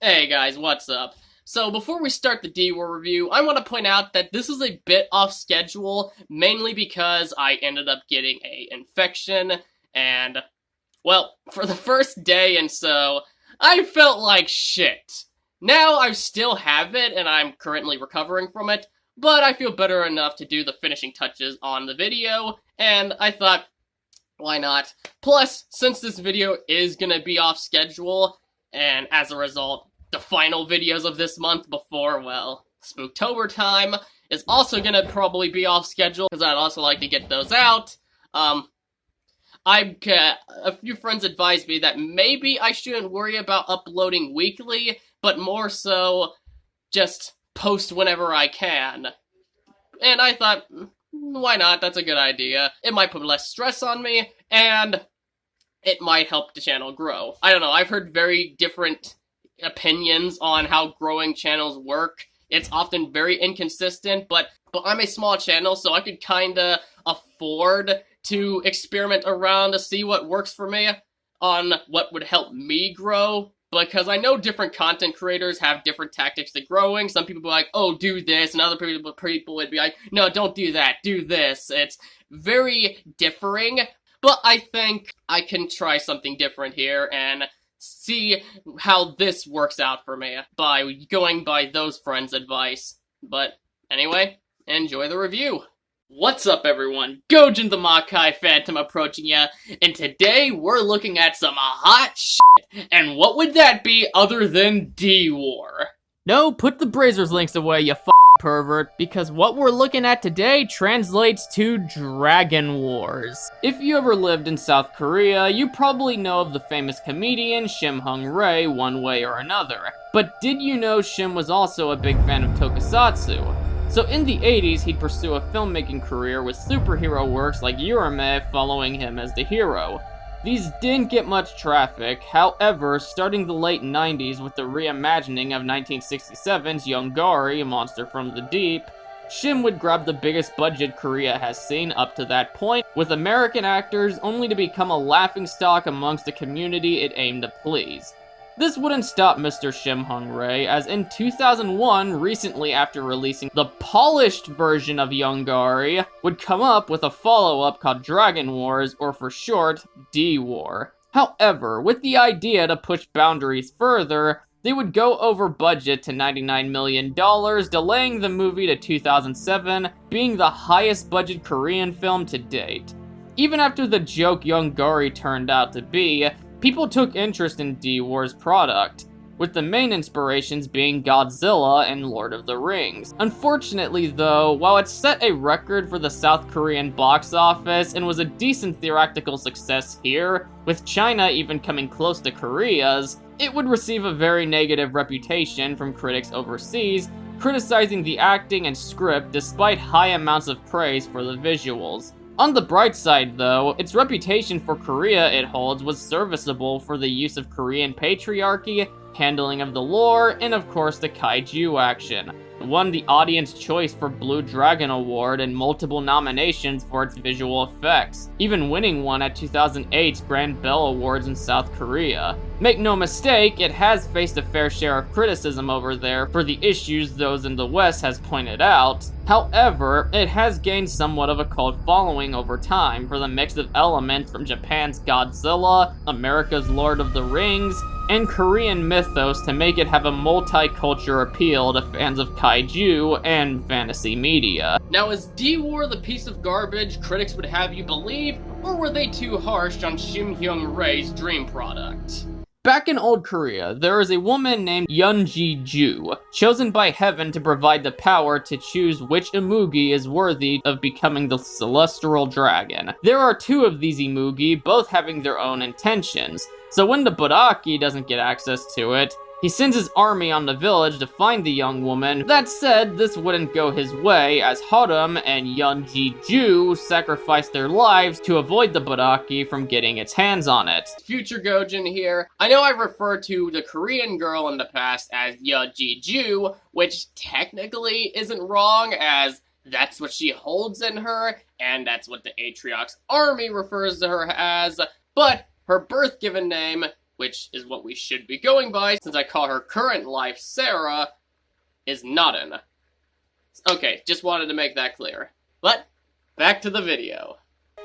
Hey guys, what's up? So before we start the D-War review, I want to point out that this is a bit off schedule, mainly because I ended up getting a infection, and, well, for the first day and so, I felt like shit. Now I still have it, and I'm currently recovering from it, but I feel better enough to do the finishing touches on the video, and I thought, why not? Plus, since this video is gonna be off schedule, and as a result, the final videos of this month before, well, Spooktober time is also gonna probably be off schedule, because I'd also like to get those out. A few friends advised me that maybe I shouldn't worry about uploading weekly, but more so, just post whenever I can. And I thought, why not? That's a good idea. It might put less stress on me, and it might help the channel grow. I don't know, I've heard very different opinions on how growing channels work. It's often very inconsistent, but I'm a small channel, so I could kinda afford to experiment around to see what works for me on what would help me grow, because I know different content creators have different tactics to growing. Some people be like, oh, do this, and other people would be like, no, don't do that, do this. It's very differing, but I think I can try something different here and see how this works out for me by going by those friends' advice. But anyway, enjoy the review. What's up, everyone? Gojin the Makai Phantom approaching ya, and today we're looking at some hot shit. And what would that be other than D-War? No, put the Brazers links away, you pervert, because what we're looking at today translates to Dragon Wars. If you ever lived in South Korea, you probably know of the famous comedian Shim Hung-rae one way or another. But did you know Shim was also a big fan of tokusatsu? So in the 80s, he'd pursue a filmmaking career with superhero works like Urame following him as the hero. These didn't get much traffic, however, starting the late 90s with the reimagining of 1967's Yongari, Monster from the Deep, Shim would grab the biggest budget Korea has seen up to that point, with American actors only to become a laughingstock amongst the community it aimed to please. This wouldn't stop Mr. Shim Hung-rae, as in 2001, recently after releasing the polished version of Yongari, would come up with a follow-up called Dragon Wars, or for short, D-War. However, with the idea to push boundaries further, they would go over budget to $99 million, delaying the movie to 2007, being the highest budget Korean film to date. Even after the joke Yongari turned out to be, people took interest in D-War's product, with the main inspirations being Godzilla and Lord of the Rings. Unfortunately though, while it set a record for the South Korean box office and was a decent theatrical success here, with China even coming close to Korea's, it would receive a very negative reputation from critics overseas, criticizing the acting and script despite high amounts of praise for the visuals. On the bright side, though, its reputation for Korea it holds was serviceable for the use of Korean patriarchy, handling of the lore, and of course the kaiju action. It won the Audience Choice for Blue Dragon Award and multiple nominations for its visual effects, even winning one at 2008's Grand Bell Awards in South Korea. Make no mistake, it has faced a fair share of criticism over there for the issues those in the West has pointed out. However, it has gained somewhat of a cult following over time for the mix of elements from Japan's Godzilla, America's Lord of the Rings, and Korean mythos to make it have a multicultural appeal to fans of kaiju and fantasy media. Now, is D-War the piece of garbage critics would have you believe, or were they too harsh on Shim Hyung-rae's dream product? Back in old Korea, there is a woman named Yeonji-ju, chosen by heaven to provide the power to choose which Imugi is worthy of becoming the celestial dragon. There are two of these Imugi, both having their own intentions, so when the Bodaki doesn't get access to it, he sends his army on the village to find the young woman. That said, this wouldn't go his way, as Harum and Yeonji-ju sacrificed their lives to avoid the Bodaki from getting its hands on it. Future Gojin here. I know I've referred to the Korean girl in the past as Yeonji-ju, which technically isn't wrong, as that's what she holds in her, and that's what the Atriox army refers to her as, but her birth given name which is what we should be going by since I call her current life Sarah, is Naden. Okay, just wanted to make that clear. But, back to the video.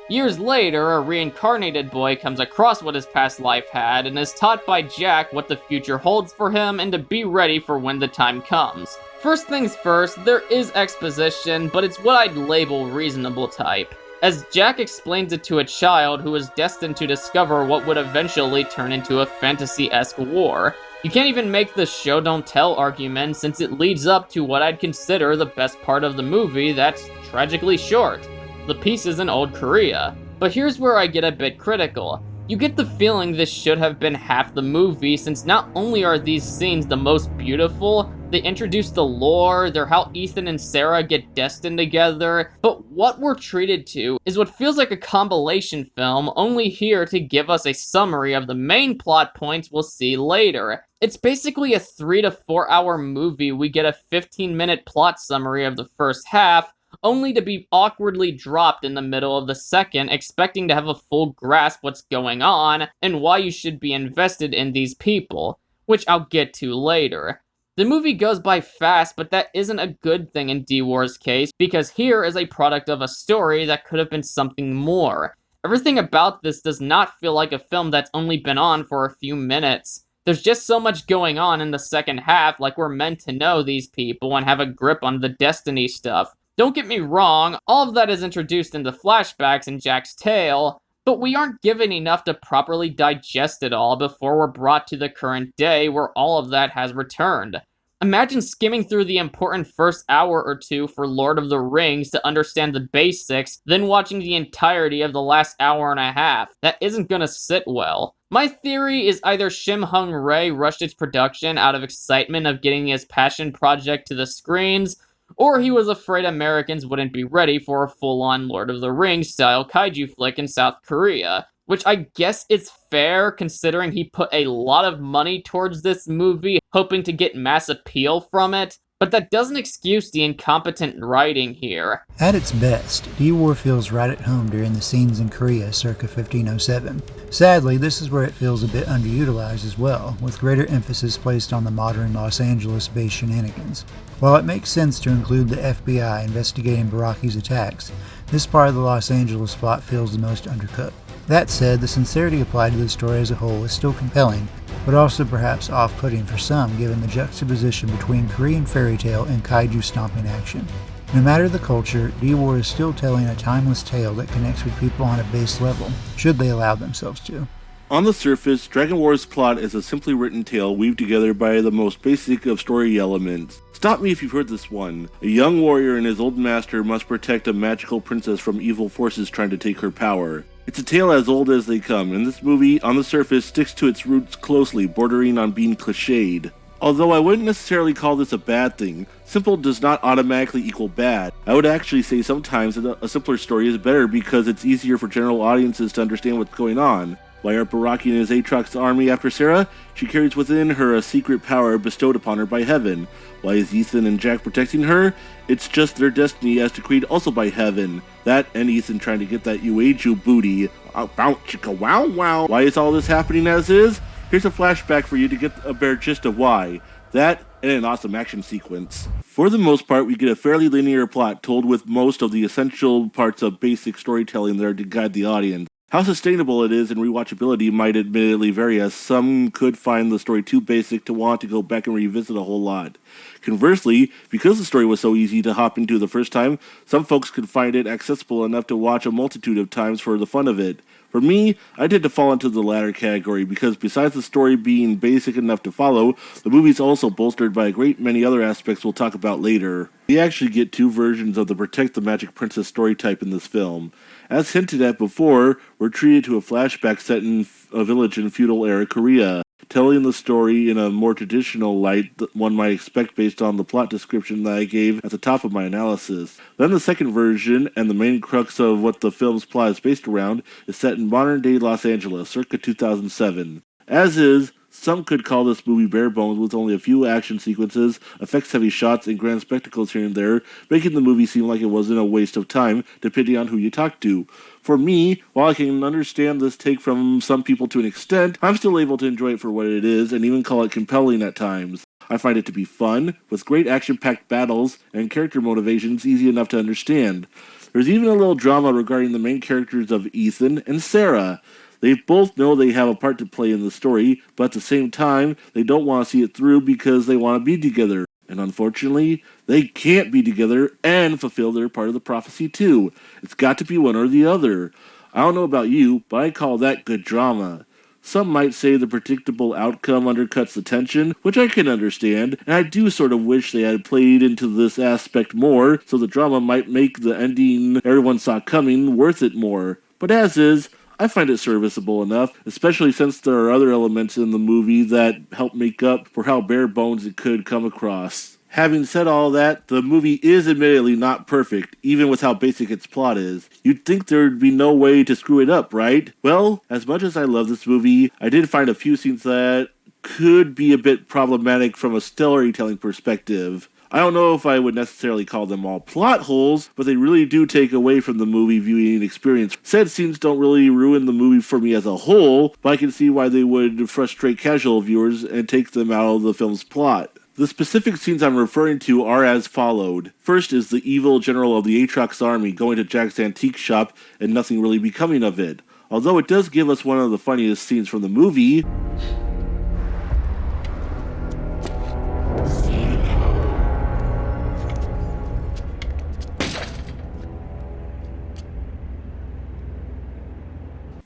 Years later, a reincarnated boy comes across what his past life had and is taught by Jack what the future holds for him and to be ready for when the time comes. First things first, there is exposition, but it's what I'd label reasonable type, as Jack explains it to a child who is destined to discover what would eventually turn into a fantasy-esque war. You can't even make the show don't tell argument since it leads up to what I'd consider the best part of the movie that's tragically short. The pieces in old Korea. But here's where I get a bit critical. You get the feeling this should have been half the movie since not only are these scenes the most beautiful, they introduce the lore, they're how Ethan and Sarah get destined together, but what we're treated to is what feels like a compilation film only here to give us a summary of the main plot points we'll see later. It's basically a 3 to 4 hour movie. We get a 15-minute plot summary of the first half, only to be awkwardly dropped in the middle of the second, expecting to have a full grasp what's going on and why you should be invested in these people, which I'll get to later. The movie goes by fast, but that isn't a good thing in D-War's case, because here is a product of a story that could have been something more. Everything about this does not feel like a film that's only been on for a few minutes. There's just so much going on in the second half, like we're meant to know these people and have a grip on the Destiny stuff. Don't get me wrong, all of that is introduced into flashbacks in Jack's tale, but we aren't given enough to properly digest it all before we're brought to the current day where all of that has returned. Imagine skimming through the important first hour or two for Lord of the Rings to understand the basics, then watching the entirety of the last hour and a half. That isn't gonna sit well. My theory is either Shim Hung Rae rushed its production out of excitement of getting his passion project to the screens, or he was afraid Americans wouldn't be ready for a full-on Lord of the Rings style kaiju flick in South Korea, which I guess is fair considering he put a lot of money towards this movie, hoping to get mass appeal from it, but that doesn't excuse the incompetent writing here. At its best, D-War feels right at home during the scenes in Korea circa 1507. Sadly, this is where it feels a bit underutilized as well, with greater emphasis placed on the modern Los Angeles-based shenanigans. While it makes sense to include the FBI investigating Baraki's attacks, this part of the Los Angeles plot feels the most undercooked. That said, the sincerity applied to the story as a whole is still compelling, but also perhaps off-putting for some given the juxtaposition between Korean fairy tale and kaiju stomping action. No matter the culture, D-War is still telling a timeless tale that connects with people on a base level, should they allow themselves to. On the surface, Dragon War's plot is a simply written tale weaved together by the most basic of story elements. Stop me if you've heard this one. A young warrior and his old master must protect a magical princess from evil forces trying to take her power. It's a tale as old as they come, and this movie, on the surface, sticks to its roots closely, bordering on being cliched. Although I wouldn't necessarily call this a bad thing, simple does not automatically equal bad. I would actually say sometimes that a simpler story is better because it's easier for general audiences to understand what's going on. Why are Baraki and his Aatrox army after Sarah? She carries within her a secret power bestowed upon her by Heaven. Why is Ethan and Jack protecting her? It's just their destiny as decreed also by Heaven. That and Ethan trying to get that Ueju booty. Bow chicka wow wow. Why is all this happening as is? Here's a flashback for you to get a bare gist of why. That and an awesome action sequence. For the most part, we get a fairly linear plot told with most of the essential parts of basic storytelling there to guide the audience. How sustainable it is in rewatchability might admittedly vary, as some could find the story too basic to want to go back and revisit a whole lot. Conversely, because the story was so easy to hop into the first time, some folks could find it accessible enough to watch a multitude of times for the fun of it. For me, I tend to fall into the latter category because besides the story being basic enough to follow, the movie's also bolstered by a great many other aspects we'll talk about later. We actually get two versions of the Protect the Magic Princess story type in this film. As hinted at before, we're treated to a flashback set in a village in feudal-era Korea, telling the story in a more traditional light that one might expect based on the plot description that I gave at the top of my analysis. Then the second version, and the main crux of what the film's plot is based around, is set in modern-day Los Angeles, circa 2007. As is, Some could call this movie bare bones with only a few action sequences, effects-heavy shots, and grand spectacles here and there, making the movie seem like it wasn't a waste of time, depending on who you talk to. For me, while I can understand this take from some people to an extent, I'm still able to enjoy it for what it is, and even call it compelling at times. I find it to be fun, with great action-packed battles, and character motivations easy enough to understand. There's even a little drama regarding the main characters of Ethan and Sarah. They both know they have a part to play in the story, but at the same time, they don't want to see it through because they want to be together. And unfortunately, they can't be together and fulfill their part of the prophecy too. It's got to be one or the other. I don't know about you, but I call that good drama. Some might say the predictable outcome undercuts the tension, which I can understand, and I do sort of wish they had played into this aspect more, so the drama might make the ending everyone saw coming worth it more. But as is, I find it serviceable enough, especially since there are other elements in the movie that help make up for how bare bones it could come across. Having said all that, the movie is admittedly not perfect, even with how basic its plot is. You'd think there'd be no way to screw it up, right? Well, as much as I love this movie, I did find a few scenes that could be a bit problematic from a storytelling perspective. I don't know if I would necessarily call them all plot holes, but they really do take away from the movie viewing experience. Said scenes don't really ruin the movie for me as a whole, but I can see why they would frustrate casual viewers and take them out of the film's plot. The specific scenes I'm referring to are as followed. First is the evil general of the Aatrox army going to Jack's antique shop and nothing really becoming of it. Although it does give us one of the funniest scenes from the movie.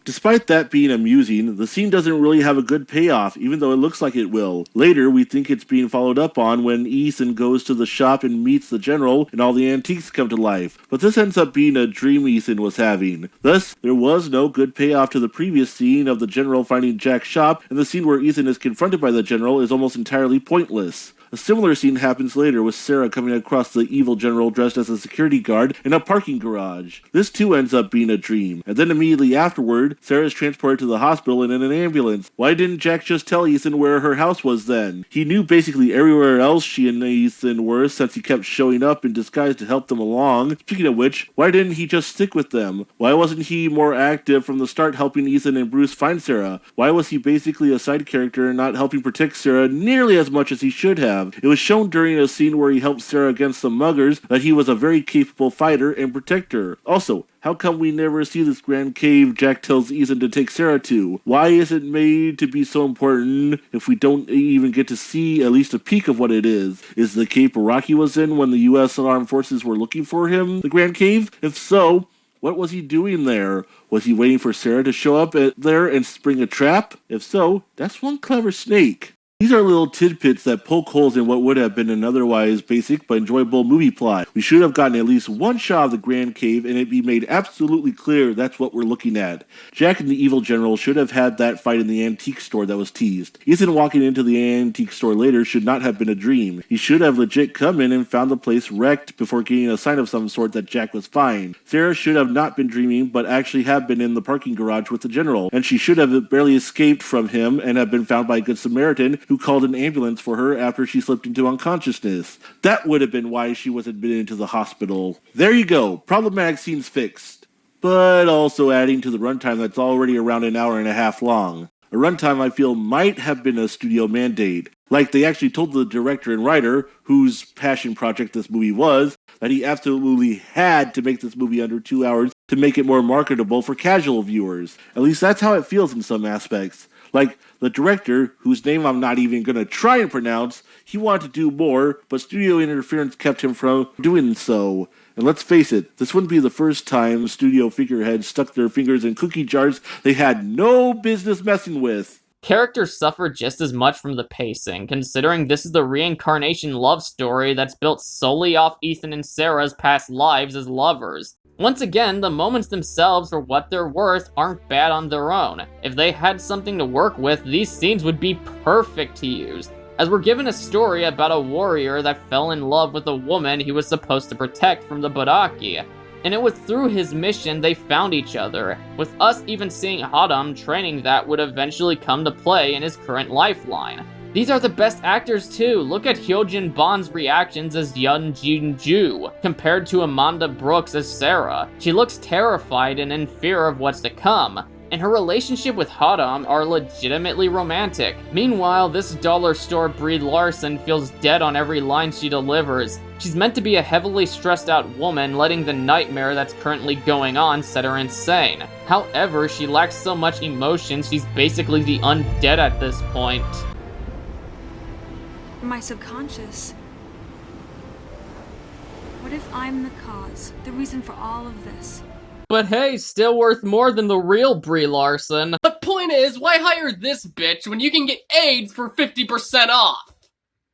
Despite that being amusing, the scene doesn't really have a good payoff, even though it looks like it will. Later, we think it's being followed up on when Ethan goes to the shop and meets the general and all the antiques come to life. But this ends up being a dream Ethan was having. Thus, there was no good payoff to the previous scene of the general finding Jack's shop, and the scene where Ethan is confronted by the general is almost entirely pointless. A similar scene happens later with Sarah coming across the evil general dressed as a security guard in a parking garage. This too ends up being a dream. And then immediately afterward, Sarah is transported to the hospital and in an ambulance. Why didn't Jack just tell Ethan where her house was then? He knew basically everywhere else she and Ethan were since he kept showing up in disguise to help them along. Speaking of which, why didn't he just stick with them? Why wasn't he more active from the start helping Ethan and Bruce find Sarah? Why was he basically a side character and not helping protect Sarah nearly as much as he should have? It was shown during a scene where he helped Sarah against the muggers that he was a very capable fighter and protector. Also, how come we never see this grand cave Jack tells Ethan to take Sarah to? Why is it made to be so important if we don't even get to see at least a peek of what it is? Is the cave Rocky was in when the U.S. Armed Forces were looking for him, the grand cave? If so, what was he doing there? Was he waiting for Sarah to show up there and spring a trap? If so, that's one clever snake. These are little tidbits that poke holes in what would have been an otherwise basic but enjoyable movie plot. We should have gotten at least one shot of the Grand Cave and it be made absolutely clear that's what we're looking at. Jack and the evil general should have had that fight in the antique store that was teased. Ethan walking into the antique store later should not have been a dream. He should have legit come in and found the place wrecked before getting a sign of some sort that Jack was fine. Sarah should have not been dreaming but actually have been in the parking garage with the general, and she should have barely escaped from him and have been found by a good Samaritan who called an ambulance for her after she slipped into unconsciousness. That would have been why she was admitted into the hospital. There you go, problematic scenes fixed. But also adding to the runtime that's already around an hour and a half long. A runtime I feel might have been a studio mandate. Like they actually told the director and writer, whose passion project this movie was, that he absolutely had to make this movie under 2 hours to make it more marketable for casual viewers. At least that's how it feels in some aspects. Like, the director, whose name I'm not even going to try and pronounce, he wanted to do more, but studio interference kept him from doing so. And let's face it, this wouldn't be the first time studio figureheads stuck their fingers in cookie jars they had no business messing with. Characters suffer just as much from the pacing, considering this is the reincarnation love story that's built solely off Ethan and Sarah's past lives as lovers. Once again, the moments themselves, for what they're worth, aren't bad on their own. If they had something to work with, these scenes would be perfect to use, as we're given a story about a warrior that fell in love with a woman he was supposed to protect from the Bodaki. and it was through his mission they found each other, with us even seeing Hadam training that would eventually come to play in his current lifeline. These are the best actors too. Look at Hyojin Bon's reactions as Yun Jin-ju, compared to Amanda Brooks as Sarah. She looks terrified and in fear of what's to come, and her relationship with Hadam are legitimately romantic. Meanwhile, this dollar store Brie Larson feels dead on every line she delivers. She's meant to be a heavily stressed out woman, letting the nightmare that's currently going on set her insane. However, she lacks so much emotion, she's basically the undead at this point. My subconscious. What if I'm the cause, the reason for all of this? But hey, still worth more than the real Brie Larson. The point is, why hire this bitch when you can get AIDS for 50% off?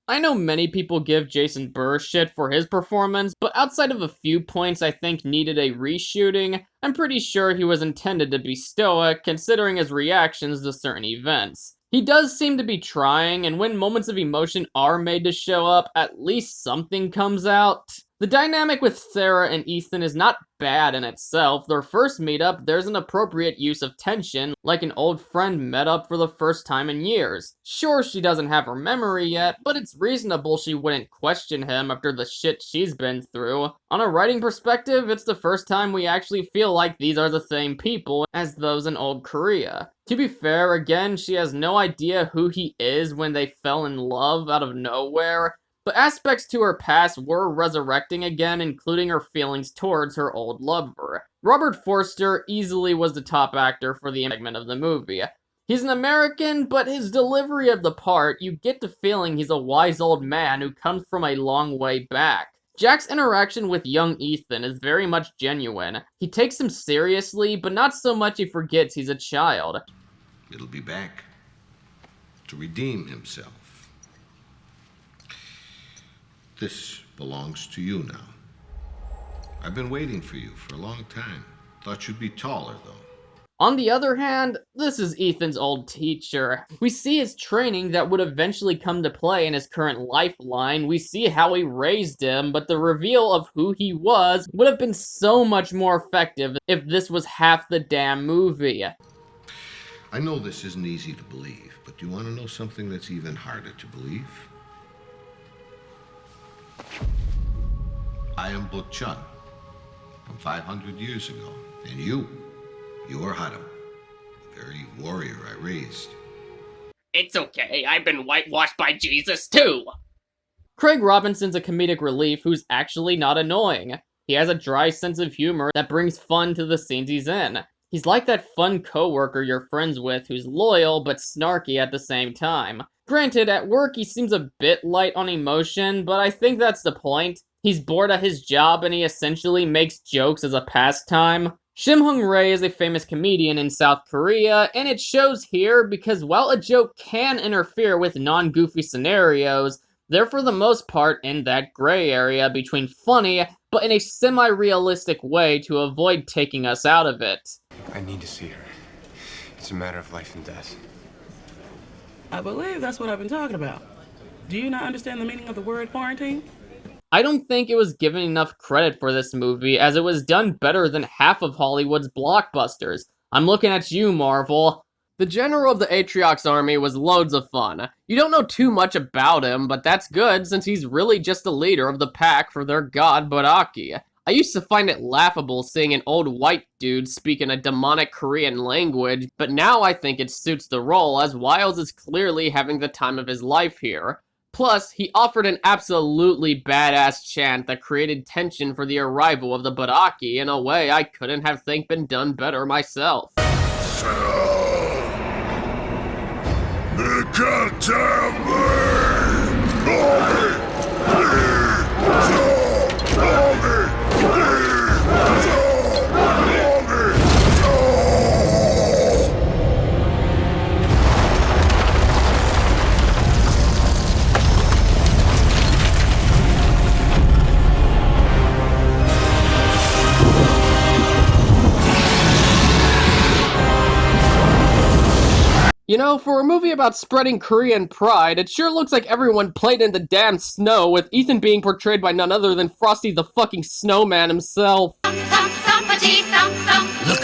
I know many people give Jason Burr shit for his performance, but outside of a few points I think needed a reshooting, I'm pretty sure he was intended to be stoic, considering his reactions to certain events. He does seem to be trying, and when moments of emotion are made to show up, at least something comes out. The dynamic with Sarah and Ethan is not bad in itself. Their first meetup, there's an appropriate use of tension, like an old friend met up for the first time in years. Sure, she doesn't have her memory yet, but it's reasonable she wouldn't question him after the shit she's been through. On a writing perspective, it's the first time we actually feel like these are the same people as those in old Korea. To be fair, again, she has no idea who he is when they fell in love out of nowhere, but aspects to her past were resurrecting again, including her feelings towards her old lover. Robert Forster easily was the top actor for the segment of the movie. He's an American, but his delivery of the part, you get the feeling he's a wise old man who comes from a long way back. Jack's interaction with young Ethan is very much genuine. He takes him seriously, but not so much he forgets he's a child. It'll be back to redeem himself. This belongs to you now. I've been waiting for you for a long time. Thought you'd be taller, though. On the other hand, this is Ethan's old teacher. We see his training that would eventually come to play in his current lifeline. We see how he raised him, but the reveal of who he was would have been so much more effective if this was half the damn movie. I know this isn't easy to believe, but do you want to know something that's even harder to believe? I am Butchun from 500 years ago, and you are Hadam, the very warrior I raised. It's okay, I've been whitewashed by Jesus too! Craig Robinson's a comedic relief who's actually not annoying. He has a dry sense of humor that brings fun to the scenes he's in. He's like that fun coworker you're friends with who's loyal but snarky at the same time. Granted, at work he seems a bit light on emotion, but I think that's the point. He's bored at his job and he essentially makes jokes as a pastime. Shim Hung Rae is a famous comedian in South Korea, and it shows here because while a joke can interfere with non-goofy scenarios, they're for the most part in that gray area between funny, but in a semi-realistic way to avoid taking us out of it. I need to see her. It's a matter of life and death. I believe that's what I've been talking about. Do you not understand the meaning of the word quarantine? I don't think it was given enough credit for this movie, as it was done better than half of Hollywood's blockbusters. I'm looking at you, Marvel. The general of the Atriox army was loads of fun. You don't know too much about him, but that's good since he's really just the leader of the pack for their god Baraki. I used to find it laughable seeing an old white dude speak in a demonic Korean language, but now I think it suits the role as Wiles is clearly having the time of his life here. Plus, he offered an absolutely badass chant that created tension for the arrival of the Baraki in a way I couldn't have think been done better myself. You know, for a movie about spreading Korean pride, it sure looks like everyone played in the damn snow, with Ethan being portrayed by none other than Frosty the fucking Snowman himself. Look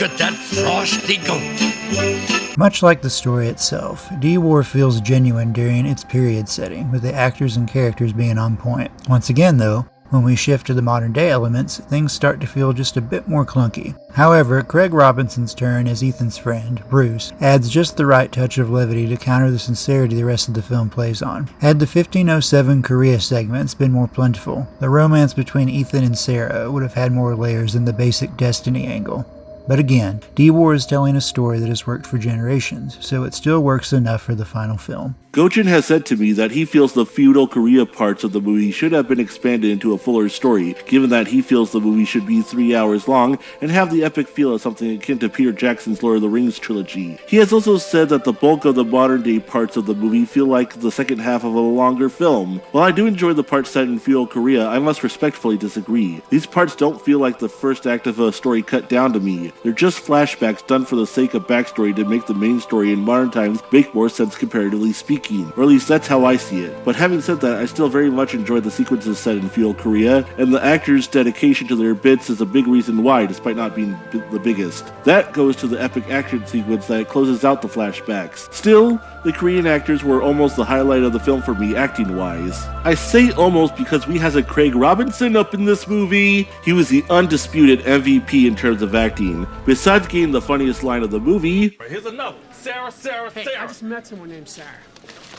at that frosty goat. Much like the story itself, D-War feels genuine during its period setting, with the actors and characters being on point. Once again though, when we shift to the modern day elements, things start to feel just a bit more clunky. However, Craig Robinson's turn as Ethan's friend, Bruce, adds just the right touch of levity to counter the sincerity the rest of the film plays on. Had the 1507 Korea segments been more plentiful, the romance between Ethan and Sarah would have had more layers than the basic destiny angle. But again, D-War is telling a story that has worked for generations, so it still works enough for the final film. Gojin has said to me that he feels the feudal Korea parts of the movie should have been expanded into a fuller story, given that he feels the movie should be 3 hours long and have the epic feel of something akin to Peter Jackson's Lord of the Rings trilogy. He has also said that the bulk of the modern day parts of the movie feel like the second half of a longer film. While I do enjoy the parts set in feudal Korea, I must respectfully disagree. These parts don't feel like the first act of a story cut down to me. They're just flashbacks done for the sake of backstory to make the main story in modern times make more sense comparatively speaking. Or at least that's how I see it. But having said that, I still very much enjoy the sequences set in feudal Korea, and the actors' dedication to their bits is a big reason why, despite not being the biggest. That goes to the epic action sequence that closes out the flashbacks. Still, the Korean actors were almost the highlight of the film for me acting-wise. I say almost because we has a Craig Robinson up in this movie. He was the undisputed MVP in terms of acting. Besides getting the funniest line of the movie, here's another. Sarah. Hey, I just met someone named Sarah.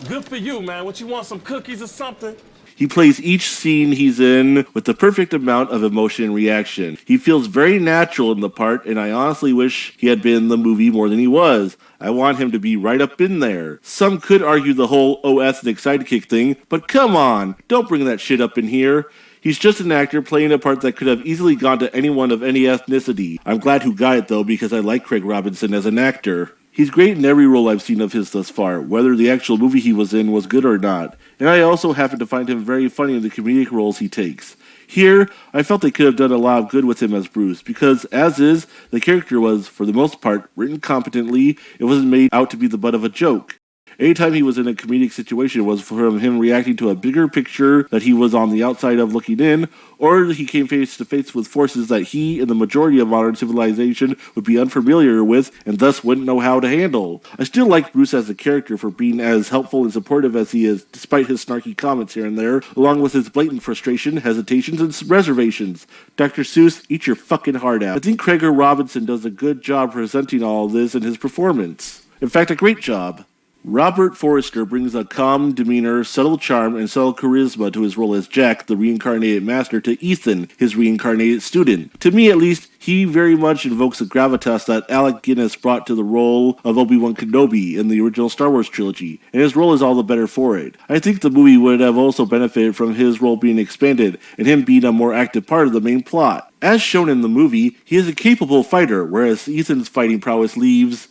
Good for you, man. What, you want some cookies or something? he plays each scene he's in with the perfect amount of emotion and reaction. He feels very natural in the part, and I honestly wish he had been in the movie more than he was. I want him to be right up in there. Some could argue the whole ethnic sidekick thing, but come on, don't bring that shit up in here. He's just an actor playing a part that could have easily gone to anyone of any ethnicity. I'm glad who got it though, because I like Craig Robinson as an actor. He's great in every role I've seen of his thus far, whether the actual movie he was in was good or not. And I also happen to find him very funny in the comedic roles he takes. Here, I felt they could have done a lot of good with him as Bruce, because, as is, the character was, for the most part, written competently. It wasn't made out to be the butt of a joke. Anytime he was in a comedic situation, it was from him reacting to a bigger picture that he was on the outside of looking in, or he came face to face with forces that he and the majority of modern civilization would be unfamiliar with and thus wouldn't know how to handle. I still like Bruce as a character for being as helpful and supportive as he is, despite his snarky comments here and there, along with his blatant frustration, hesitations, and reservations. Dr. Seuss, eat your fucking heart out. I think Craig Robinson does a good job presenting all of this in his performance. In fact, a great job. Robert Forster brings a calm demeanor, subtle charm, and subtle charisma to his role as Jack, the reincarnated master, to Ethan, his reincarnated student. To me, at least, he very much invokes the gravitas that Alec Guinness brought to the role of Obi-Wan Kenobi in the original Star Wars trilogy, and his role is all the better for it. I think the movie would have also benefited from his role being expanded, and him being a more active part of the main plot. As shown in the movie, he is a capable fighter, whereas Ethan's fighting prowess leaves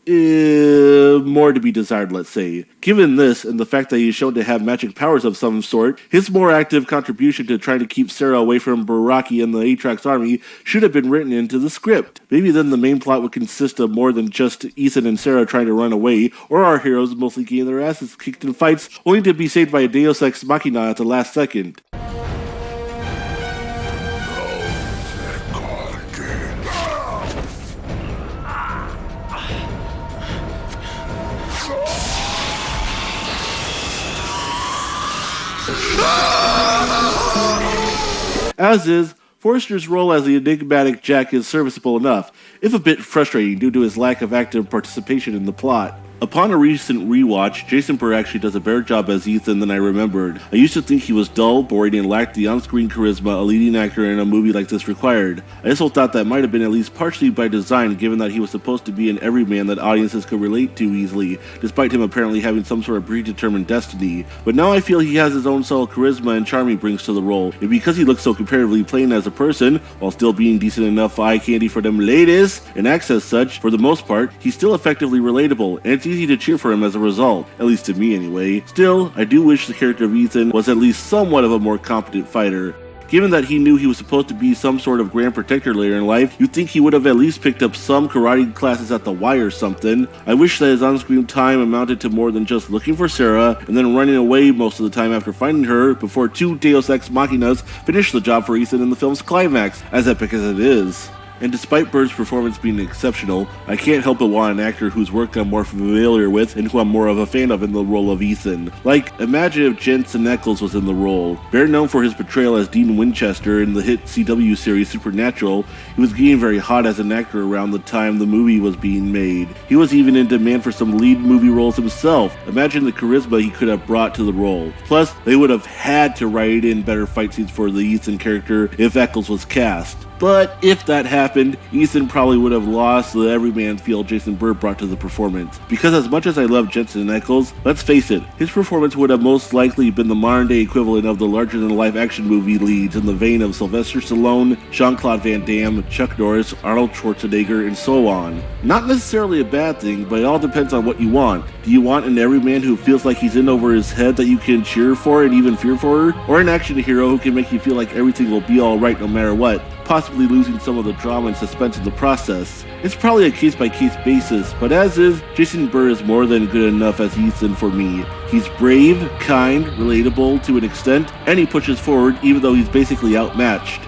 more to be desired, let's say. Given this, and the fact that he's shown to have magic powers of some sort, his more active contribution to trying to keep Sarah away from Baraki and the Atrax army should have been written into the script. Maybe then the main plot would consist of more than just Ethan and Sarah trying to run away, or our heroes mostly getting their asses kicked in fights, only to be saved by a Deus Ex Machina at the last second. As is, Forster's role as the enigmatic Jack is serviceable enough, if a bit frustrating due to his lack of active participation in the plot. Upon a recent rewatch, Jason Burr actually does a better job as Ethan than I remembered. I used to think he was dull, boring, and lacked the on-screen charisma a leading actor in a movie like this required. I also thought that might have been at least partially by design, given that he was supposed to be an everyman that audiences could relate to easily, despite him apparently having some sort of predetermined destiny. But now I feel he has his own subtle charisma and charm he brings to the role, and because he looks so comparatively plain as a person, while still being decent enough eye candy for them ladies, and acts as such, for the most part, he's still effectively relatable, and it's easy to cheer for him as a result, at least to me anyway. Still, I do wish the character of Ethan was at least somewhat of a more competent fighter. Given that he knew he was supposed to be some sort of grand protector later in life, you'd think he would have at least picked up some karate classes at the Y or something. I wish that his on-screen time amounted to more than just looking for Sarah and then running away most of the time after finding her before two Deus Ex Machinas finish the job for Ethan in the film's climax, as epic as it is. And despite Bird's performance being exceptional, I can't help but want an actor whose work I'm more familiar with and who I'm more of a fan of in the role of Ethan. Like, imagine if Jensen Ackles was in the role. Better known for his portrayal as Dean Winchester in the hit CW series Supernatural, he was getting very hot as an actor around the time the movie was being made. He was even in demand for some lead movie roles himself. Imagine the charisma he could have brought to the role. Plus, they would have had to write in better fight scenes for the Ethan character if Ackles was cast. But if that happened, Ethan probably would have lost the everyman feel Jason Bird brought to the performance. Because as much as I love Jensen Ackles, let's face it, his performance would have most likely been the modern day equivalent of the larger-than-life action movie leads in the vein of Sylvester Stallone, Jean-Claude Van Damme, Chuck Norris, Arnold Schwarzenegger, and so on. Not necessarily a bad thing, but it all depends on what you want. Do you want an everyman who feels like he's in over his head that you can cheer for and even fear for? Or an action hero who can make you feel like everything will be alright no matter what, possibly losing some of the drama and suspense in the process? It's probably a case-by-case basis, but as is, Jason Bird is more than good enough as Ethan for me. He's brave, kind, relatable to an extent, and he pushes forward even though he's basically outmatched.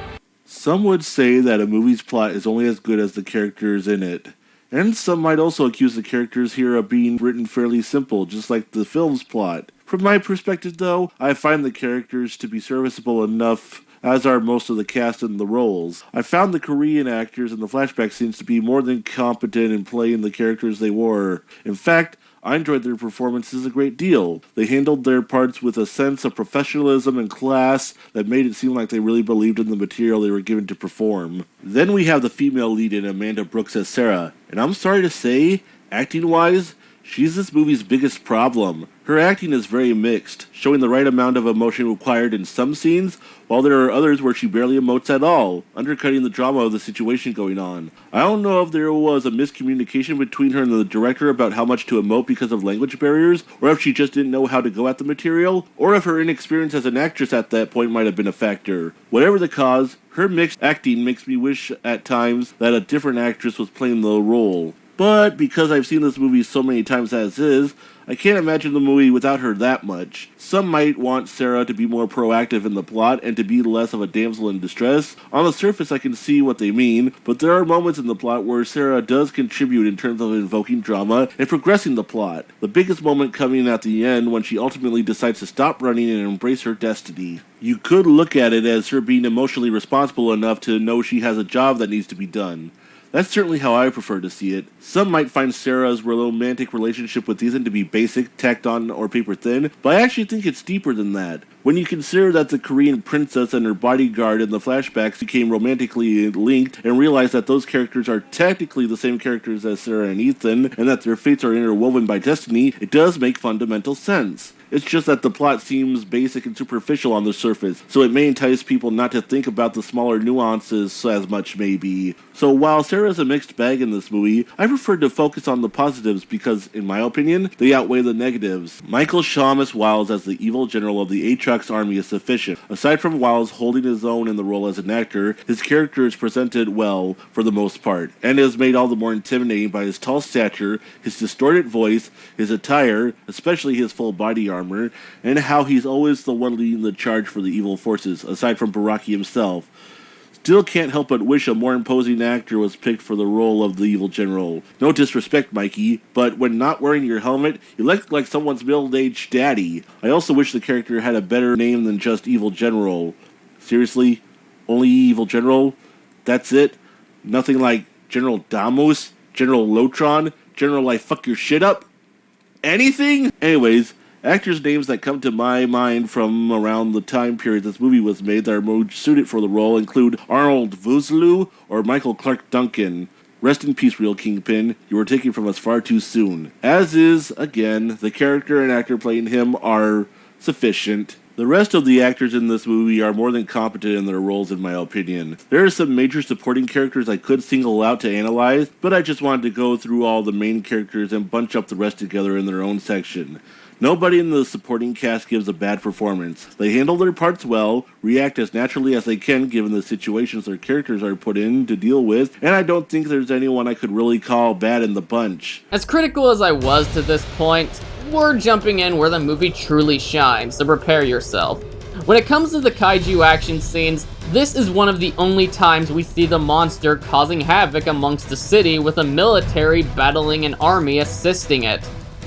Some would say that a movie's plot is only as good as the characters in it. And some might also accuse the characters here of being written fairly simple, just like the film's plot. From my perspective though, I find the characters to be serviceable enough, as are most of the cast and the roles. I found the Korean actors in the flashback scenes to be more than competent in playing the characters they were. In fact, I enjoyed their performances a great deal. They handled their parts with a sense of professionalism and class that made it seem like they really believed in the material they were given to perform. Then we have the female lead in Amanda Brooks as Sarah, and I'm sorry to say, acting-wise, she's this movie's biggest problem. Her acting is very mixed, showing the right amount of emotion required in some scenes, while there are others where she barely emotes at all, undercutting the drama of the situation going on. I don't know if there was a miscommunication between her and the director about how much to emote because of language barriers, or if she just didn't know how to go at the material, or if her inexperience as an actress at that point might have been a factor. Whatever the cause, her mixed acting makes me wish at times that a different actress was playing the role. But because I've seen this movie so many times as is, I can't imagine the movie without her that much. Some might want Sarah to be more proactive in the plot and to be less of a damsel in distress. On the surface I can see what they mean, but there are moments in the plot where Sarah does contribute in terms of invoking drama and progressing the plot. The biggest moment coming at the end when she ultimately decides to stop running and embrace her destiny. You could look at it as her being emotionally responsible enough to know she has a job that needs to be done. That's certainly how I prefer to see it. Some might find Sarah's romantic relationship with Ethan to be basic, tacked on, or paper thin, but I actually think it's deeper than that. When you consider that the Korean princess and her bodyguard in the flashbacks became romantically linked and realize that those characters are technically the same characters as Sarah and Ethan, and that their fates are interwoven by destiny, it does make fundamental sense. It's just that the plot seems basic and superficial on the surface, so it may entice people not to think about the smaller nuances as much maybe. So while Sarah's a mixed bag in this movie, I prefer to focus on the positives because, in my opinion, they outweigh the negatives. Michael Shamus Wiles as the evil general of the Aatrox army is sufficient. Aside from Wiles holding his own in the role as an actor, his character is presented well for the most part, and is made all the more intimidating by his tall stature, his distorted voice, his attire, especially his full body armor, and how he's always the one leading the charge for the evil forces, aside from Baraki himself. Still can't help but wish a more imposing actor was picked for the role of the evil general. No disrespect, Mikey, but when not wearing your helmet, you look like someone's middle-aged daddy. I also wish the character had a better name than just evil general. Seriously? Only evil general? That's it? Nothing like General Damos? General Lotron? General I fuck your shit up? Anything? Anyways, actors' names that come to my mind from around the time period this movie was made that are most suited for the role include Arnold Vosloo or Michael Clark Duncan. Rest in peace, real Kingpin. You were taken from us far too soon. As is, again, the character and actor playing him are sufficient. The rest of the actors in this movie are more than competent in their roles in my opinion. There are some major supporting characters I could single out to analyze, but I just wanted to go through all the main characters and bunch up the rest together in their own section. Nobody in the supporting cast gives a bad performance. They handle their parts well, react as naturally as they can given the situations their characters are put in to deal with, and I don't think there's anyone I could really call bad in the bunch. As critical as I was to this point, we're jumping in where the movie truly shines, so prepare yourself. When it comes to the kaiju action scenes, this is one of the only times we see the monster causing havoc amongst the city with a military battling an army assisting it.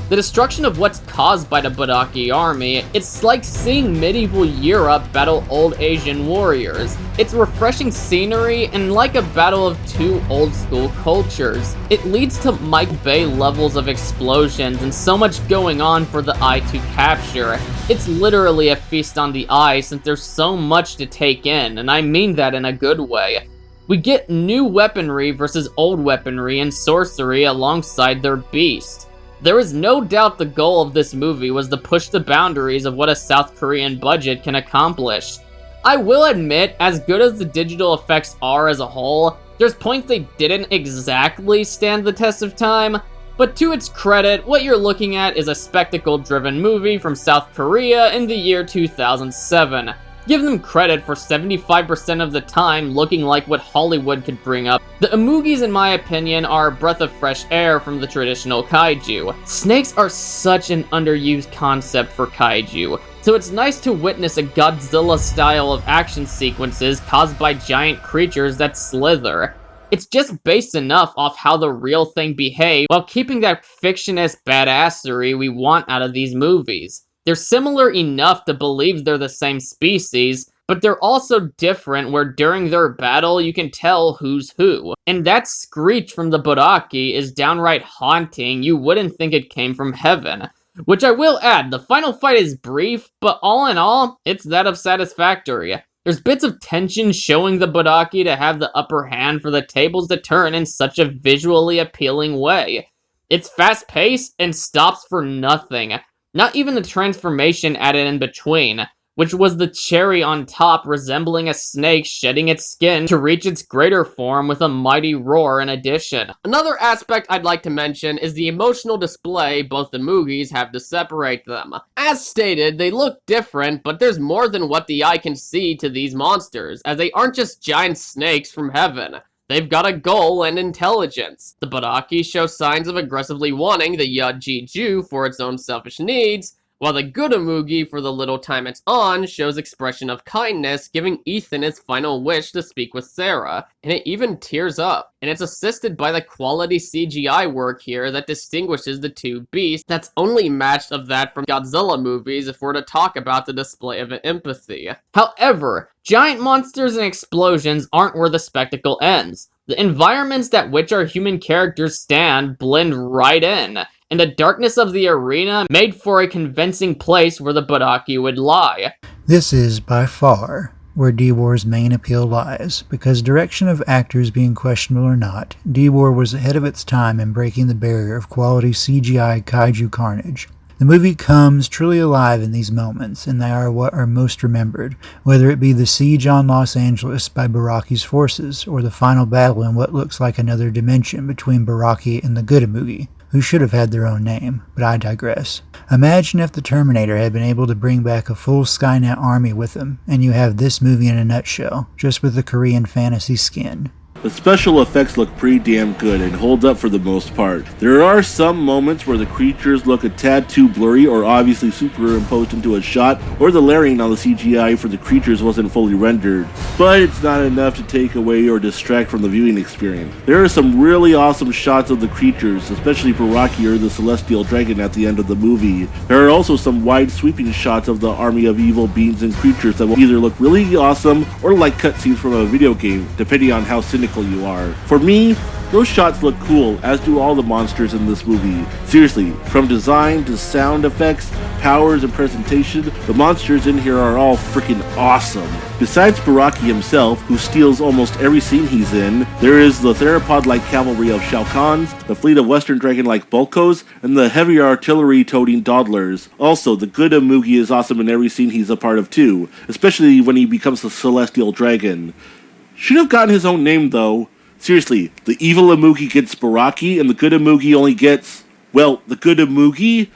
The destruction of what's caused by the Bodaki army, it's like seeing medieval Europe battle old Asian warriors. It's refreshing scenery and like a battle of two old school cultures. It leads to Mike Bay levels of explosions and so much going on for the eye to capture. It's literally a feast on the eye since there's so much to take in, and I mean that in a good way. We get new weaponry versus old weaponry and sorcery alongside their beast. There is no doubt the goal of this movie was to push the boundaries of what a South Korean budget can accomplish. I will admit, as good as the digital effects are as a whole, there's points they didn't exactly stand the test of time, but to its credit, what you're looking at is a spectacle-driven movie from South Korea in the year 2007. Give them credit for 75% of the time looking like what Hollywood could bring up. The Amugis, in my opinion, are a breath of fresh air from the traditional kaiju. Snakes are such an underused concept for kaiju, so it's nice to witness a Godzilla style of action sequences caused by giant creatures that slither. It's just based enough off how the real thing behaves while keeping that fictionist badassery we want out of these movies. They're similar enough to believe they're the same species, but they're also different where during their battle you can tell who's who. And that screech from the Bodaki is downright haunting, you wouldn't think it came from heaven. Which I will add, the final fight is brief, but all in all, it's that of satisfactory. There's bits of tension showing the Bodaki to have the upper hand for the tables to turn in such a visually appealing way. It's fast-paced and stops for nothing. Not even the transformation added in between, which was the cherry on top resembling a snake shedding its skin to reach its greater form with a mighty roar in addition. Another aspect I'd like to mention is the emotional display both the Moogis have to separate them. As stated, they look different, but there's more than what the eye can see to these monsters, as they aren't just giant snakes from heaven. They've got a goal and intelligence. The Bodaki show signs of aggressively wanting the Yajiju for its own selfish needs, while the good Amugi, for the little time it's on, shows expression of kindness, giving Ethan his final wish to speak with Sarah, and it even tears up. And it's assisted by the quality CGI work here that distinguishes the two beasts that's only matched of that from Godzilla movies if we're to talk about the display of empathy. However, giant monsters and explosions aren't where the spectacle ends. The environments that which our human characters stand blend right in, and the darkness of the arena made for a convincing place where the Bodaki would lie. This is, by far, where D-War's main appeal lies, because direction of actors being questionable or not, D-War was ahead of its time in breaking the barrier of quality CGI kaiju carnage. The movie comes truly alive in these moments, and they are what are most remembered, whether it be the siege on Los Angeles by Baraki's forces, or the final battle in what looks like another dimension between Baraki and the good Amugi, who should have had their own name, but I digress. Imagine if the Terminator had been able to bring back a full Skynet army with him, and you have this movie in a nutshell, just with the Korean fantasy skin. The special effects look pretty damn good and hold up for the most part. There are some moments where the creatures look a tad too blurry or obviously superimposed into a shot, or the layering on the CGI for the creatures wasn't fully rendered, but it's not enough to take away or distract from the viewing experience. There are some really awesome shots of the creatures, especially Baraki or the Celestial Dragon at the end of the movie. There are also some wide sweeping shots of the army of evil beings and creatures that will either look really awesome or like cutscenes from a video game, depending on how cynical you are. For me, those shots look cool, as do all the monsters in this movie. Seriously, from design to sound effects, powers, and presentation, the monsters in here are all freaking awesome. Besides Baraki himself, who steals almost every scene he's in, there is the theropod-like cavalry of Shao Kahns, the fleet of Western Dragon-like Bulkos, and the heavy artillery-toting Dawdlers. Also, the good Amugi is awesome in every scene he's a part of too, especially when he becomes the Celestial Dragon. Should have gotten his own name though. Seriously, the evil Amugi gets Baraki, and the good Amugi only gets, well, the good Amugi?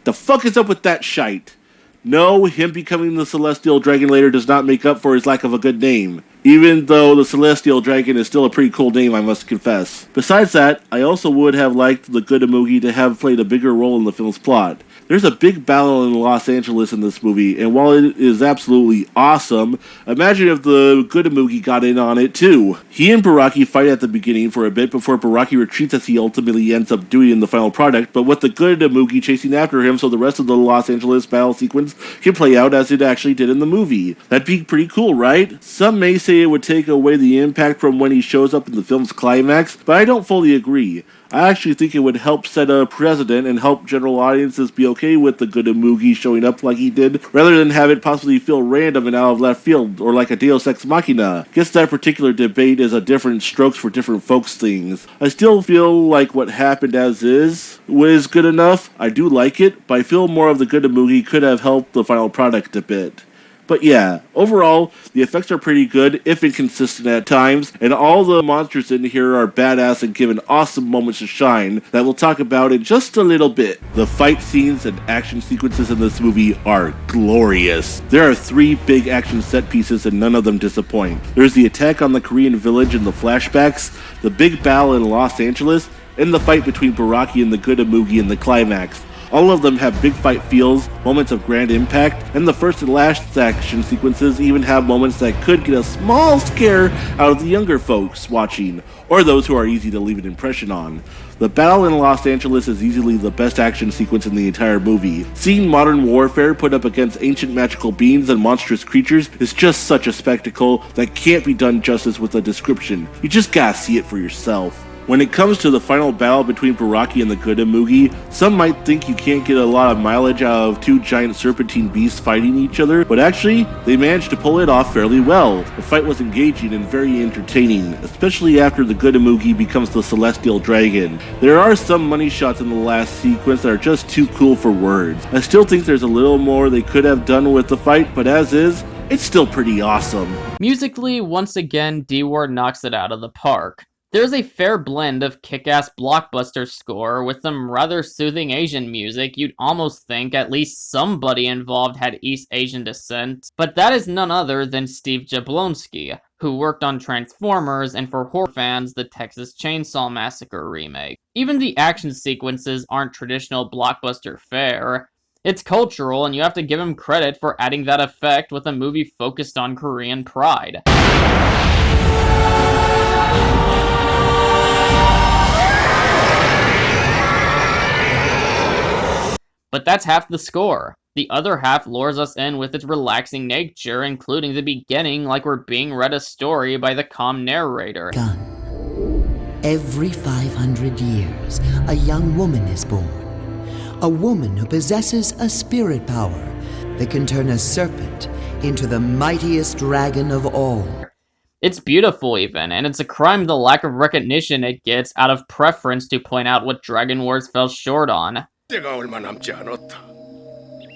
The fuck is up with that shite? No, him becoming the Celestial Dragon later does not make up for his lack of a good name. Even though the Celestial Dragon is still a pretty cool name, I must confess. Besides that, I also would have liked the G.N.O to have played a bigger role in the film's plot. There's a big battle in Los Angeles in this movie, and while it is absolutely awesome, imagine if the G.N.O got in on it too. He and Baraki fight at the beginning for a bit before Baraki retreats as he ultimately ends up doing in the final product, but with the G.N.O chasing after him so the rest of the Los Angeles battle sequence can play out as it actually did in the movie. That'd be pretty cool, right? Some may say it would take away the impact from when he shows up in the film's climax, but I don't fully agree. I actually think it would help set a precedent and help general audiences be okay with the G.N.O showing up like he did, rather than have it possibly feel random and out of left field, or like a Deus Ex Machina. Guess that particular debate is a different strokes for different folks things. I still feel like what happened as is was good enough. I do like it, but I feel more of the G.N.O could have helped the final product a bit. But yeah, overall, the effects are pretty good, if inconsistent at times, and all the monsters in here are badass and given awesome moments to shine that we'll talk about in just a little bit. The fight scenes and action sequences in this movie are glorious. There are 3 big action set pieces and none of them disappoint. There's the attack on the Korean village in the flashbacks, the big battle in Los Angeles, and the fight between Baraki and the G.N.O in the climax. All of them have big fight feels, moments of grand impact, and the first and last action sequences even have moments that could get a small scare out of the younger folks watching, or those who are easy to leave an impression on. The battle in Los Angeles is easily the best action sequence in the entire movie. Seeing modern warfare put up against ancient magical beings and monstrous creatures is just such a spectacle that can't be done justice with a description. You just gotta see it for yourself. When it comes to the final battle between Baraki and the G.N.O, some might think you can't get a lot of mileage out of 2 giant serpentine beasts fighting each other, but actually, they managed to pull it off fairly well. The fight was engaging and very entertaining, especially after the G.N.O becomes the Celestial Dragon. There are some money shots in the last sequence that are just too cool for words. I still think there's a little more they could have done with the fight, but as is, it's still pretty awesome. Musically, once again, D-Ward knocks it out of the park. There's a fair blend of kick-ass blockbuster score with some rather soothing Asian music. You'd almost think at least somebody involved had East Asian descent, but that is none other than Steve Jablonsky, who worked on Transformers and, for horror fans, the Texas Chainsaw Massacre remake. Even the action sequences aren't traditional blockbuster fare. It's cultural, and you have to give him credit for adding that effect with a movie focused on Korean pride. But that's half the score. The other half lures us in with its relaxing nature, including the beginning like we're being read a story by the calm narrator. Every 500 years, a young woman is born. A woman who possesses a spirit power that can turn a serpent into the mightiest dragon of all. It's beautiful even, and it's a crime the lack of recognition it gets out of preference to point out what Dragon Wars fell short on. 때가 얼마 남지 않았다.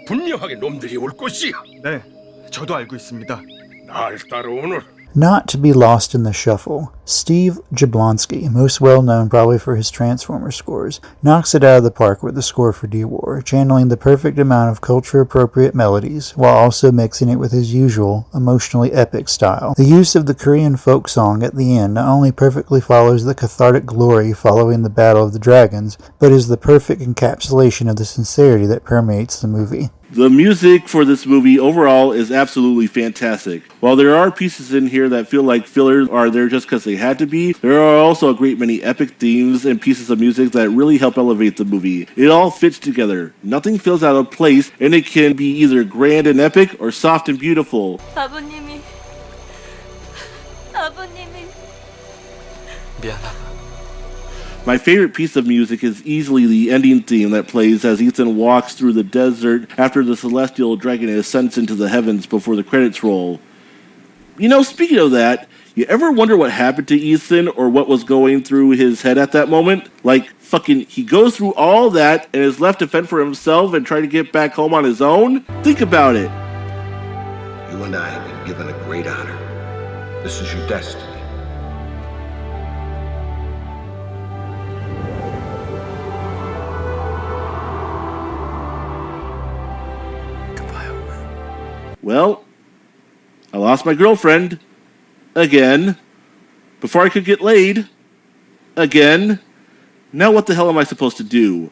분명하게 놈들이 올 것이야. 네, 저도 알고 있습니다. 날 따라오너라. Not to be lost in the shuffle, Steve Jablonsky, most well known probably for his Transformers scores, knocks it out of the park with the score for D-War, channeling the perfect amount of culture-appropriate melodies, while also mixing it with his usual, emotionally epic style. The use of the Korean folk song at the end not only perfectly follows the cathartic glory following the Battle of the Dragons, but is the perfect encapsulation of the sincerity that permeates the movie. The music for this movie overall is absolutely fantastic. While there are pieces in here that feel like fillers are there just because they had to be, there are also a great many epic themes and pieces of music that really help elevate the movie. It all fits together. Nothing feels out of place, and it can be either grand and epic or soft and beautiful. 아버님이 미안하다. My favorite piece of music is easily the ending theme that plays as Ethan walks through the desert after the Celestial Dragon ascends into the heavens before the credits roll. You know, speaking of that, you ever wonder what happened to Ethan or what was going through his head at that moment? Like, fucking, he goes through all that and is left to fend for himself and try to get back home on his own? Think about it. You and I have been given a great honor. This is your destiny. Well, I lost my girlfriend. Again. Before I could get laid. Again. Now what the hell am I supposed to do?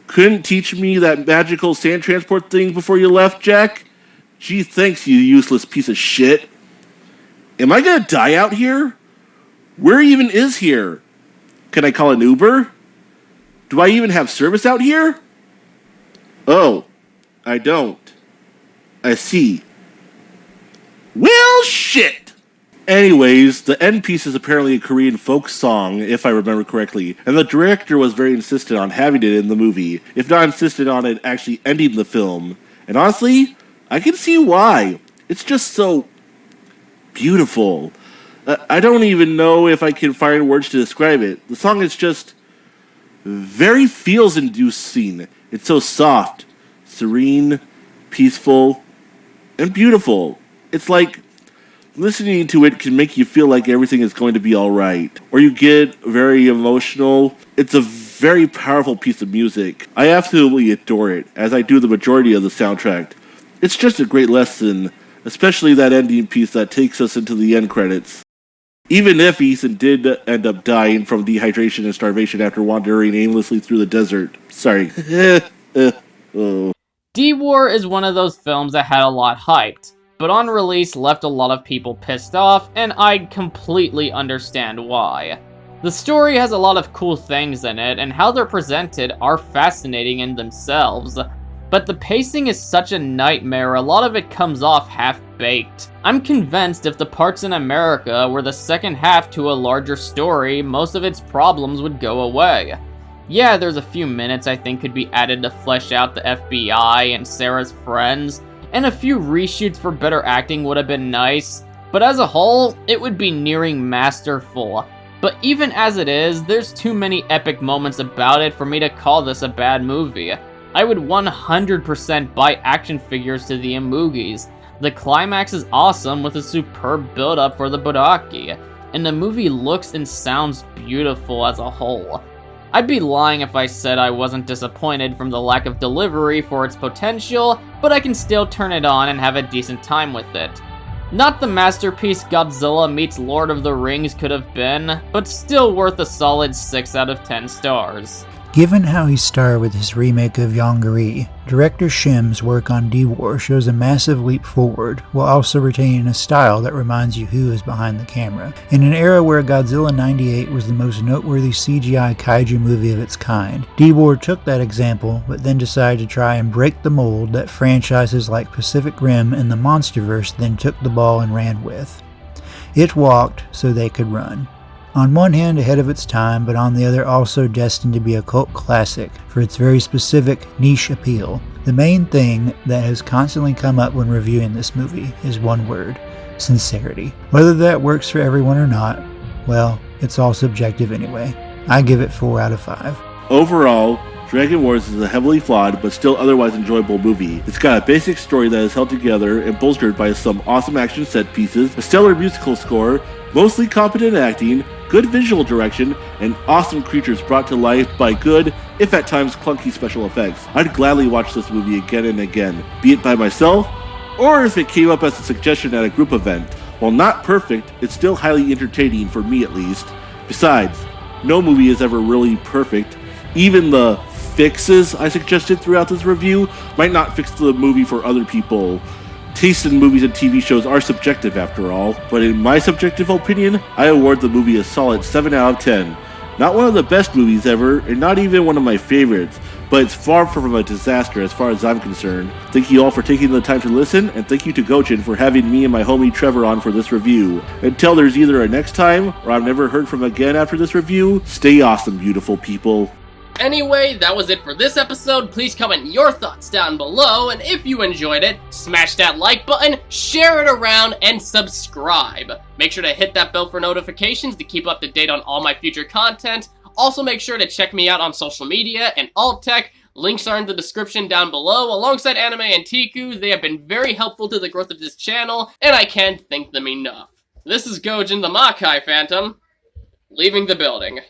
Couldn't teach me that magical sand transport thing before you left, Jack? Gee, thanks, you useless piece of shit. Am I gonna die out here? Where even is here? Can I call an Uber? Do I even have service out here? Oh, I don't. I see. Well, shit! Anyways, the end piece is apparently a Korean folk song, if I remember correctly, and the director was very insistent on having it in the movie, if not insistent on it actually ending the film. And honestly, I can see why. It's just so beautiful. I don't even know if I can find words to describe it. The song is just very feels-inducing. It's so soft, serene, peaceful, and beautiful. It's like listening to it can make you feel like everything is going to be alright. Or you get very emotional. It's a very powerful piece of music. I absolutely adore it, as I do the majority of the soundtrack. It's just a great lesson, especially that ending piece that takes us into the end credits. Even if Ethan did end up dying from dehydration and starvation after wandering aimlessly through the desert. Sorry. Oh. D-War is one of those films that had a lot hyped, but on release left a lot of people pissed off, and I completely understand why. The story has a lot of cool things in it, and how they're presented are fascinating in themselves. But the pacing is such a nightmare, a lot of it comes off half-baked. I'm convinced if the parts in America were the second half to a larger story, most of its problems would go away. Yeah, there's a few minutes I think could be added to flesh out the FBI and Sarah's friends, and a few reshoots for better acting would have been nice, but as a whole, it would be nearing masterful. But even as it is, there's too many epic moments about it for me to call this a bad movie. I would 100% buy action figures to the Imugis. The climax is awesome with a superb build-up for the Bodaki, and the movie looks and sounds beautiful as a whole. I'd be lying if I said I wasn't disappointed from the lack of delivery for its potential, but I can still turn it on and have a decent time with it. Not the masterpiece Godzilla meets Lord of the Rings could have been, but still worth a solid 6 out of 10 stars. Given how he starred with his remake of Yongari, director Shim's work on D-War shows a massive leap forward, while also retaining a style that reminds you who is behind the camera. In an era where Godzilla 98 was the most noteworthy CGI kaiju movie of its kind, D-War took that example, but then decided to try and break the mold that franchises like Pacific Rim and the Monsterverse then took the ball and ran with. It walked so they could run. On one hand ahead of its time, but on the other also destined to be a cult classic for its very specific niche appeal. The main thing that has constantly come up when reviewing this movie is one word: sincerity. Whether that works for everyone or not, well, it's all subjective anyway. I give it 4 out of 5. Overall, Dragon Wars is a heavily flawed but still otherwise enjoyable movie. It's got a basic story that is held together and bolstered by some awesome action set pieces, a stellar musical score, mostly competent acting, good visual direction, and awesome creatures brought to life by good, if at times clunky special effects. I'd gladly watch this movie again and again, be it by myself, or if it came up as a suggestion at a group event. While not perfect, it's still highly entertaining for me at least. Besides, no movie is ever really perfect. Even the fixes I suggested throughout this review might not fix the movie for other people. Tastes in movies and TV shows are subjective after all, but in my subjective opinion, I award the movie a solid 7 out of 10. Not one of the best movies ever, and not even one of my favorites, but it's far from a disaster as far as I'm concerned. Thank you all for taking the time to listen, and thank you to Gojin for having me and my homie Trevor on for this review. Until there's either a next time, or I'm never heard from again after this review, stay awesome, beautiful people. Anyway, that was it for this episode. Please comment your thoughts down below, and if you enjoyed it, smash that like button, share it around, and subscribe. Make sure to hit that bell for notifications to keep up to date on all my future content. Also make sure to check me out on social media and alt tech. Links are in the description down below. Alongside Anime Anteiku, they have been very helpful to the growth of this channel, and I can't thank them enough. This is Gojin the Makai Phantom, leaving the building.